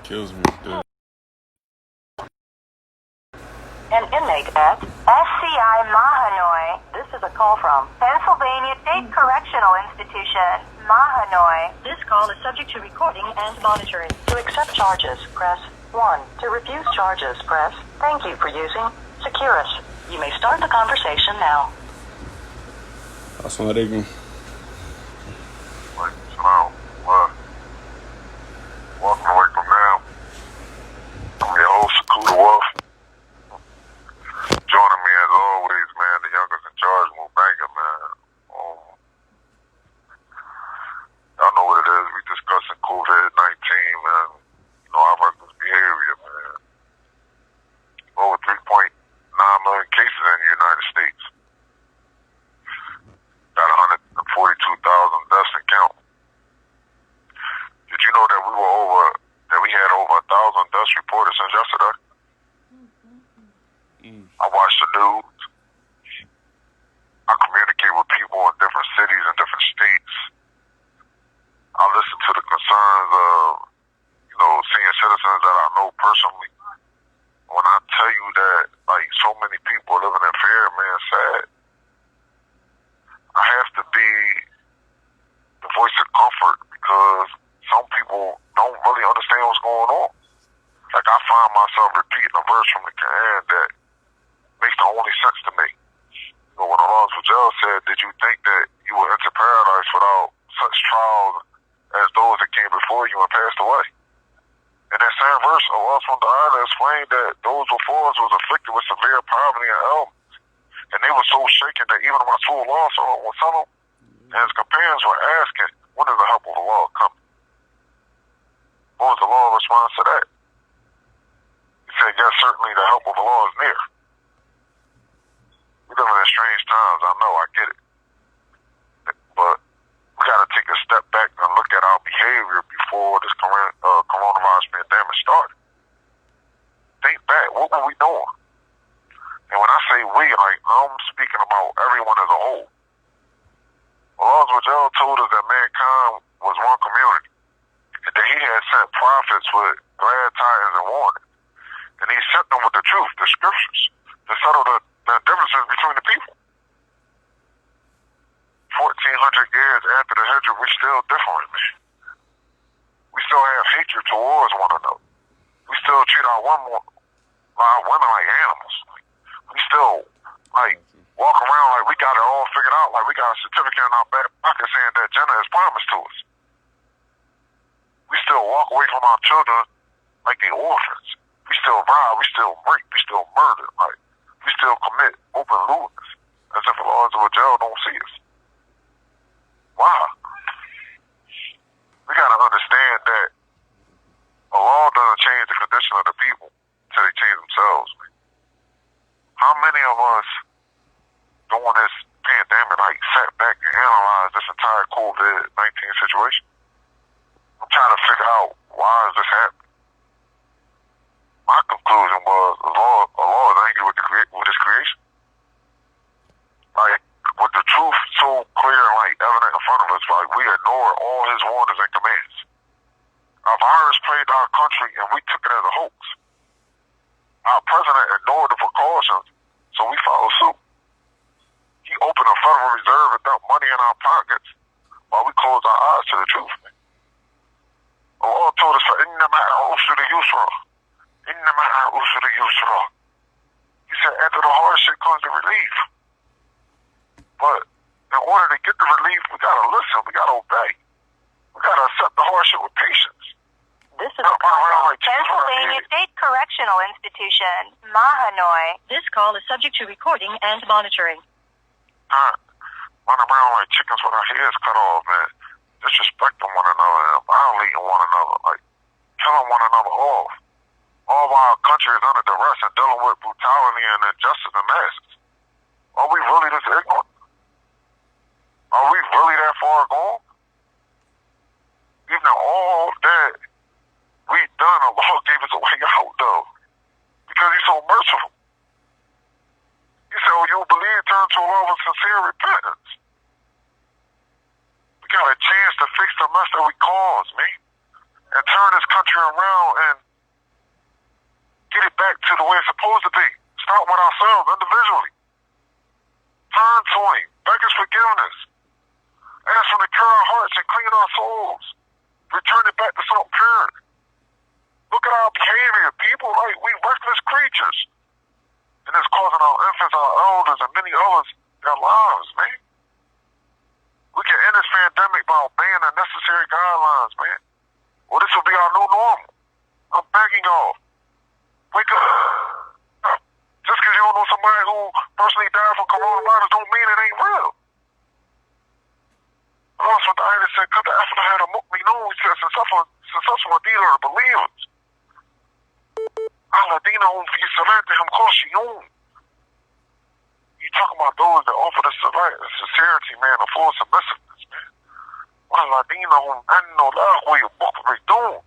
kills me. Dude. An inmate at SCI Mahanoy. This is a call from Pennsylvania State Correctional Institution, Mahanoy. This call is subject to recording and monitoring. To accept charges, press 1. To refuse charges, press thank you for using Securus. You may start the conversation now. Assalamualaikum. Waalaikumsalam. Walking away from now. I'm your host, Sekou. Joining me as always, man, the youngest in charge, Mubanga, man. Y'all know what it is. We discussing COVID-19, man. You know, our reckless behavior, man. Over 3.9 million cases in the United States. Got 142,000 deaths in count. Did you know that we had over 1,000 deaths reported since yesterday? I watch the news. I communicate with people in different cities and different states. I listen to the concerns of, senior citizens that I know personally. When I tell you that, so many people living in fear, man, sad. I have to be the voice of comfort because some people don't really understand what's going on. Like, I find myself repeating a verse from the Quran that makes the only sense to me. When Allah said, did you think that you will enter paradise without such trials as those that came before you and passed away? In that same verse, Allah explained that those before us was afflicted with severe poverty and ailments. And they were so shaken that even Rasulullah and his companions were asking, when is the help of Allah coming? What was the Lord's response to that? He said, yes, certainly the help of Allah is near. We're living in strange times, I know, I get it. But we got to take a step back and look at our behavior before this coronavirus pandemic started. Think back, what were we doing? And when I say we, I'm speaking about everyone as a whole. Allah told us that mankind was one community, and that he had sent prophets with glad tidings and warnings. And he sent them with the truth, the scriptures, to settle the differences between the people. 1,400 years after the Hijrah, we're still different, man. We still have hatred towards one another. We still treat our women like animals. We still, walk around like we got it all figured out, like we got a certificate in our back pocket saying that Jannah is promised to us. We still walk away from our children like they orphans. We still rob, we still rape, we still murder, we still commit open lewdness, as if Allah don't see us. Why? We gotta understand that Allah doesn't change the condition of the people until they change themselves. How many of us during this pandemic sat back and analyzed this entire COVID-19 situation? I'm trying to figure out why is this happening. My conclusion was Allah is angry with his creation. With the truth so clear and evident in front of us, we ignore all his warnings and commands. A virus plagued our country and we took it as a hoax. Our president ignored the precautions, so we followed suit. He opened a Federal Reserve and dumped money in our pockets while we closed our eyes to the truth. Allah told us, فَإِنَّ مَعَ الْعُسْرِ يُسْرًا. إِنَّ مَعَ الْعُسْرِ يُسْرًا. He said, after the hardship comes the relief. But in order to get the relief, we gotta listen, we gotta obey. We gotta accept the hardship with patience. This is a call from Pennsylvania State Correctional Institution, Mahanoy. This call is subject to recording and monitoring. Run around like chickens with our heads cut off, man. Disrespecting one another and violating one another, killing one another off. All while our country is under duress and dealing with brutality and injustice and masses. Are we really this ignorant? Are we really that far gone? Even all that we've done, Allah gave us a way out, though. Because he's so merciful. He said, you believe, turn to Allah with sincere repentance. We got a chance to fix the mess that we caused, man. And turn this country around and get it back to the way it's supposed to be. Start with ourselves individually. Turn to him. Beg his forgiveness. Ask him to cure our hearts and clean our souls. Return it back to something pure. Look at our behavior. People, like, we reckless creatures. And it's causing our infants, our elders, and many others their lives, man. We can end this pandemic by obeying the necessary guidelines, man. Or this will be our new normal. I'm begging y'all. Wake up. Just because you don't know somebody who personally died from coronavirus don't mean it ain't real. Allah SWT said, "Cut the effort had a mukmi known," he said, successful indeed are the believers. Alladinahum fi salatihim khashiyun. You talking about those that offer the salat and sincerity, man, and full submissiveness, man. Alladinahum annu lahu yuqridun.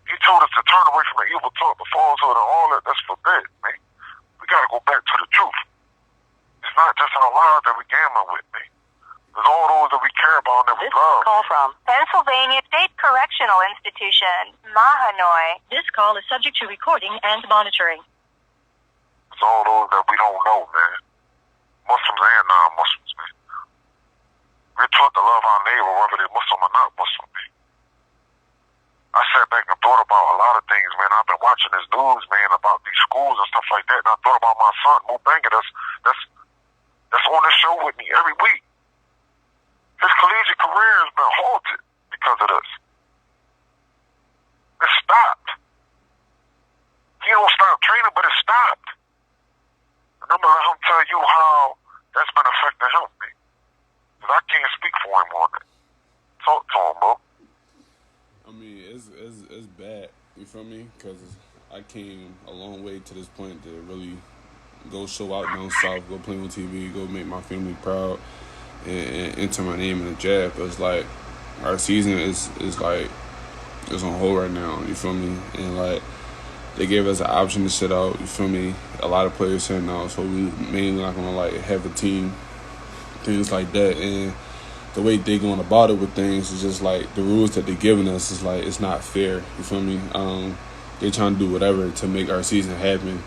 He told us to turn away from the evil talk, the falsehood, and all that's forbidden, man. We gotta go back to the truth. It's not just our lives that we gambling with, man. There's all those that we care about and that we love. Call from Pennsylvania State Correctional Institution, Mahanoy. This call is subject to recording and monitoring. It's all those that we don't know, man. Muslims and non-Muslims, man. We're taught to love our neighbor, whether they're Muslim or not Muslim, man. I sat back and thought about a lot of things, man. I've been watching this news, man, about these schools and stuff like that, and I thought about my son, Mubanga, that's on this show with me every week. His collegiate career has been halted because of this. It stopped. He don't stop training, but it stopped. And I'm going to let him tell you how that's been affecting him, man. Because I can't speak for him on that. Talk to him, bro. I mean, it's bad, you feel me? Because I came a long way to this point to really go show out down south, go play on TV, go make my family proud, and enter my name in the draft. But it's like our season is like it's on hold right now, you feel me? And like they gave us an option to sit out, you feel me? A lot of players sitting out, so we mainly not gonna like have a team, things like that. And the way they going about it with things is just like the rules that they're giving us is like it's not fair, you feel me? They trying to do whatever to make our season happen.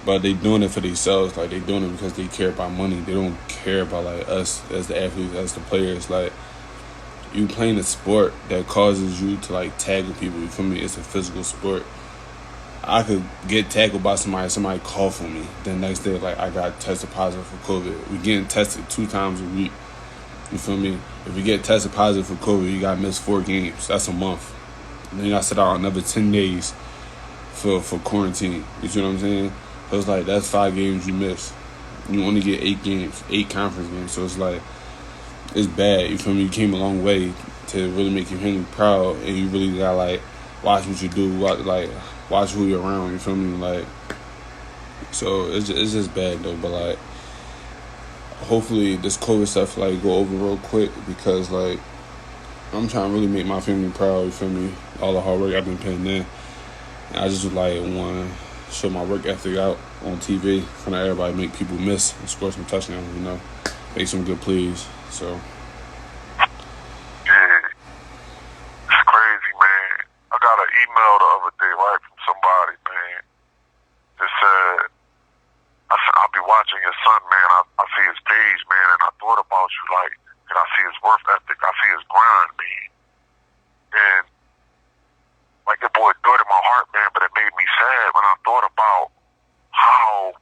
But they doing it for themselves. Like, they doing it because they care about money. They don't care about, like, us as the athletes, as the players. Like, you playing a sport that causes you to, like, tackle people. You feel me? It's a physical sport. I could get tackled by somebody call for me. The next day, like, I got tested positive for COVID. We getting tested 2 times a week. You feel me? If you get tested positive for COVID, you got to miss 4 games. That's a month. And then you got to sit out another 10 days for quarantine. You see what I'm saying? So it's like, that's 5 games you miss. You only get 8 games, 8 conference games. So it's like, it's bad. You feel me? You came a long way to really make your family proud, and you really got like watch what you do, watch who you're around. You feel me? Like, so it's just bad though. But like, hopefully this COVID stuff like go over real quick, because like I'm trying to really make my family proud. You feel me? All the hard work I've been putting in. And I just like want to show my work ethic out on TV in front of everybody, make people miss and score some touchdowns, you know, make some good plays. So yeah, it's crazy, man. I got an email the other day, right, from somebody, man, that said, I'll be watching your son, man. I see his page, man, and I thought about you, like, and I see his work ethic, I see his grind, man. And like, it brought joy to my heart, man, but it made me sad when I thought about how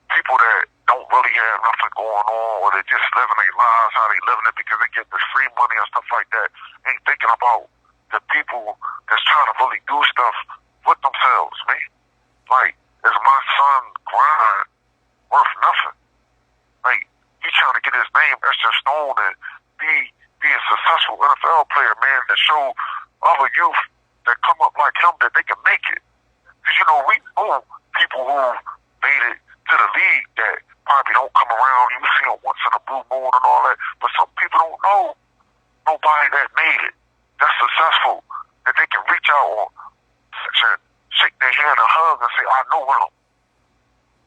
people that don't really have nothing going on, or they just living their lives, how they living it because they get this free money and stuff like that, ain't thinking about the people that's trying to really do stuff with themselves, man. Like, is my son grind worth nothing? Like, he's trying to get his name etched in stone and be a successful NFL player, man, that show other youth that come up like him that they can make it. Because, you know, we know people who made it to the league that probably don't come around. You see them once in a blue moon and all that. But some people don't know nobody that made it, that's successful, that they can reach out on, shake their hand and hug and say, I know him.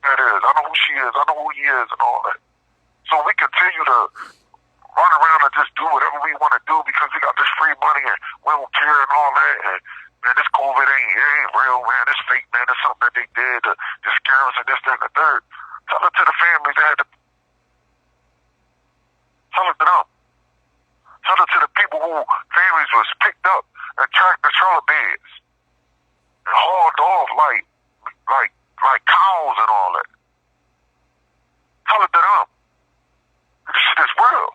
That is. I know who she is. I know who he is and all that. So we continue to run around and just do whatever we want to do because we got this free money and we don't care and all that. And man, this COVID ain't real, man. It's fake, man. It's something that they did to scare us and this, that, and the third. Tell it to the families that had to. Tell it to them. Tell it to the people who families was picked up and tracked the trailer beds and hauled off like cows and all that. Tell it to them. This shit is real.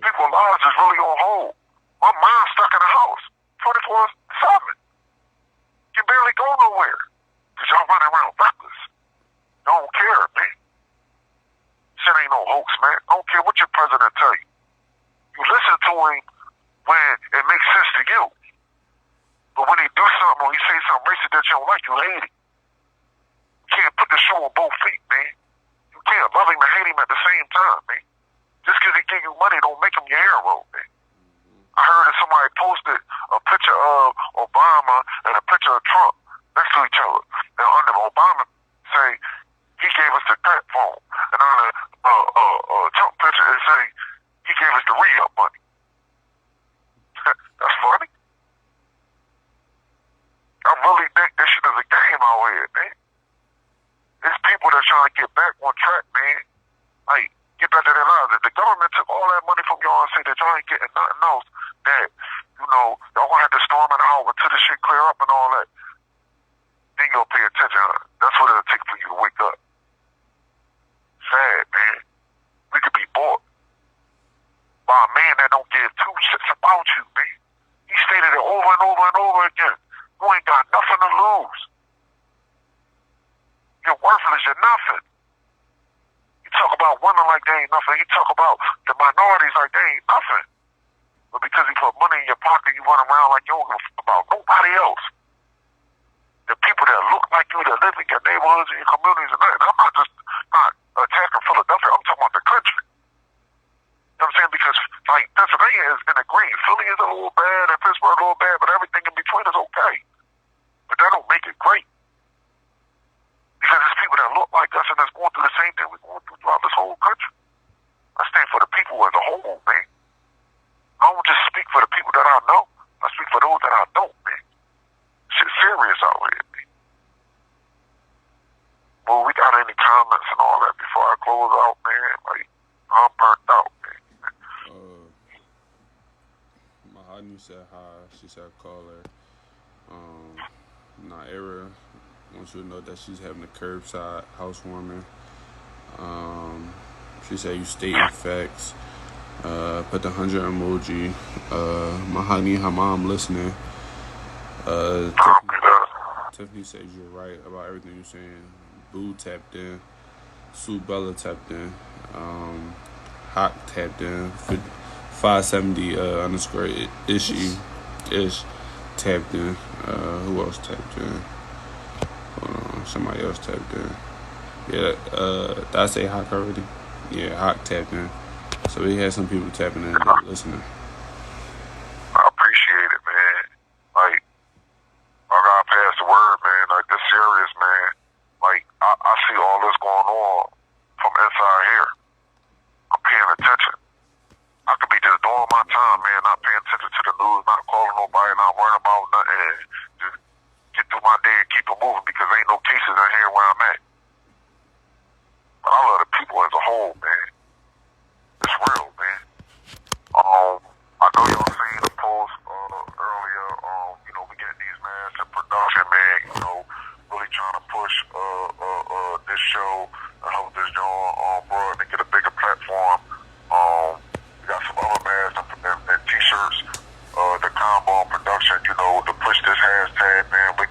People's lives is really on hold. My mind's stuck in the house 24/7. You barely go nowhere because y'all running around reckless. Y'all don't care, man. Shit ain't no hoax, man. I don't care what your president tell you. You listen to him when it makes sense to you. But when he do something or he say something racist that you don't like, you hate him. You can't put the shoe on both feet, man. You can't love him and hate him at the same time, man. Just because he give you money don't make him your hero, man. I heard that somebody posted a picture of Obama and a picture of Trump next to each other. And under Obama say he gave us the crack phone, and on the Trump picture it say he gave us the re-up money. That's funny. I really think this shit is a game out here, man. There's people that's trying to get back on track, man. Like, get back to their lives. If the government took all that money from y'all and say that y'all ain't getting nothing else, that, y'all gonna have to storm it out until this shit clear up and all that, then you'll pay attention. That's what it'll take for you to wake up. Sad, man. We could be bought by a man that don't give two shits about you, man. He stated it over and over and over again. You ain't got nothing to lose. You're worthless, you're nothing. You talk about women like they ain't nothing. You talk about the minorities like they ain't nothing. But because he put money in your pocket, you run around like you don't give a fuck about nobody else. The people that look like you, that live in your neighborhoods and your communities and that. And I'm not attacking Philadelphia. I'm talking about the country. You know what I'm saying? Because, like, Pennsylvania is in the green. Philly is a little bad and Pittsburgh a little bad, but everything in between is okay. But that don't make it great. Because there's people that look like us and that's going through the same thing we're going through throughout this whole country. I stand for the people as a whole, man. I don't just speak for the people that I know. I speak for those that I don't, man. Shit's serious out here, man. Well, we got any comments and all that before I close out, man? Like, I'm burnt out, man. Mahadni said hi. She said call her. Naira wants you to know that she's having a curbside housewarming. She said you stating facts. Put the 100 emoji. Mahadni, her mom listening. Tiffany says you're right about everything you're saying. Boo tapped in. Sue Bella tapped in. Hawk tapped in. 570 _ ish tapped in. Who else tapped in? Hold on, somebody else tapped in. Yeah, did I say Hawk already? Yeah, Hawk tapped in. So we had some people tapping in that listening. I appreciate it, man. Like, I gotta pass the word, man. Like, this serious, man. Like, I see all this going on from inside here. I'm paying attention. I could be just doing my time, man, not paying attention to the news, not calling nobody, not worrying about nothing. Just get through my day and keep it moving because ain't no cases in here where I'm at. But I love the people as a whole, man. It's real, man. I know y'all seen the post earlier. We getting these masks in production, man. Really trying to push this show and help this joint broad and get a bigger platform. We got some other masks and t-shirts. The combo production, to push this hashtag, man. We